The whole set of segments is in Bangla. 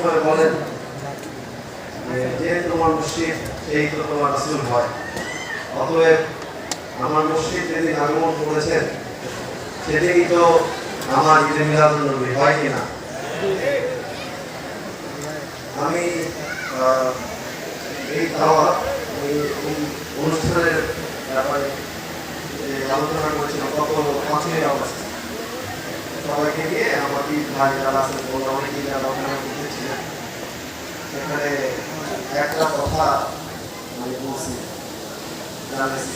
করে বলেন যে তোমার মসজিদ সেই তো তোমার রাসূল হয়। অতএব আমার মসজিদ যেদিন আগমন করেছেন সেদিনই তো আমার ঈদে মিলাদুন নবী, হয় কিনা? আমি এই দাওয়াত এই অনুষ্ঠানের ব্যাপারে আলোচনা করেছিলাম গত 5ই আগস্ট। সবাইকে নিয়ে আমার ঈদ ভাই যারা আছেন বলতে অনেকেই যারা ওখানে উপস্থিত, সেখানে একটা কথা আমি বলছি, জানাইছি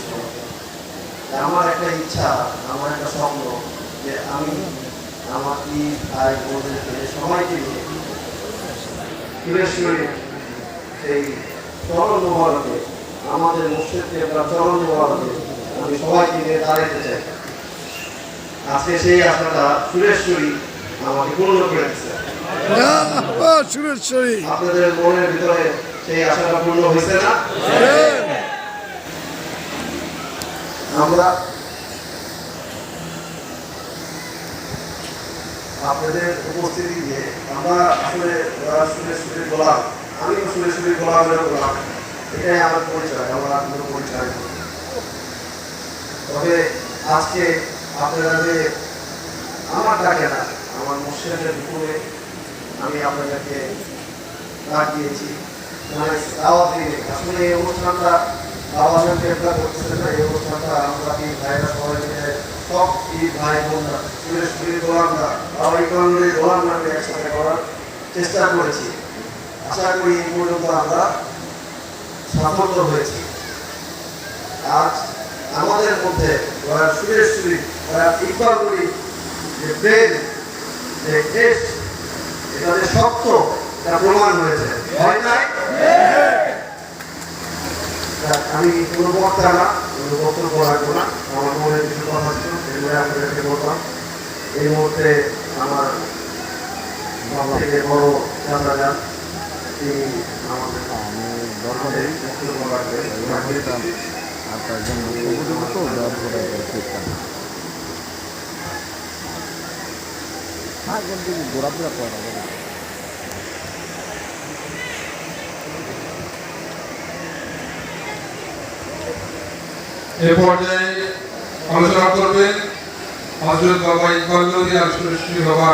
আমার একটা ইচ্ছা, আমার একটা স্বপ্ন যে আমি আমার ঈদ ভাই বোনদেরকে সবাইকে নিয়ে ফিরে সেই চরণ মোবারকে, আমাদের মসজিদকে চরণ মোবারকে আমি সবাইকে নিয়ে দাঁড়াতে চাই। আজকে সেই আশাটা সুরেশ্বরী আমাকে পূর্ণ করে দিচ্ছে। আপনাদের মনের ভিতরে সেই আশাটা পূর্ণ হয়েছে না? আমরা আপনাদের উপস্থিতি দিয়ে আমরা আসলে সুরেশ্বরী গোলাম, আমিও সুরেশ্বরী গোলামের গোলাম, এটাই আমার পরিচয়, আমার কোনো পরিচয়। তবে আজকে আপনারা যে আমার ডাকে না, আমার মসজিদের দুপুরে আমি আপনাদেরকে ডাক দিয়েছি, মানে দাওয়াত দিয়ে। আসলে এই অনুষ্ঠানটা বাবা কেবলা করতেছে না, এই অনুষ্ঠানটা আমরা এই ভাইরা সবাই মিলে সব এই ভাই বোনরা সুরেশ্বরী গোলামরা বাবা ইকরামুল গোলাম নামে একসাথে করার চেষ্টা করেছি। আশা করি এই পর্যন্ত আমরা সাফল্য হয়েছি। আজ আমাদের মধ্যে সুরেশ্বরী ইকবালগুলি যে প্রেম, যে টেস্ট, এটা যে শক্ত, এটা প্রমাণ হয়েছে, হয় নাই? আমি কোনো বক্তা না, কোনো বক্তব্য রাখবো না, আমার মনে কিছু কথা ছিল এগুলো আপনাদেরকে বললাম। এই মুহূর্তে আমার থেকে বড় চান্দা যান, তিনি আমাদের বক্তব্য রাখবেন। এ পর্যায়ে আলোচনা করবেন হযরত বাবা ইকবাল নদী আর সুরেশ্বরী বাবা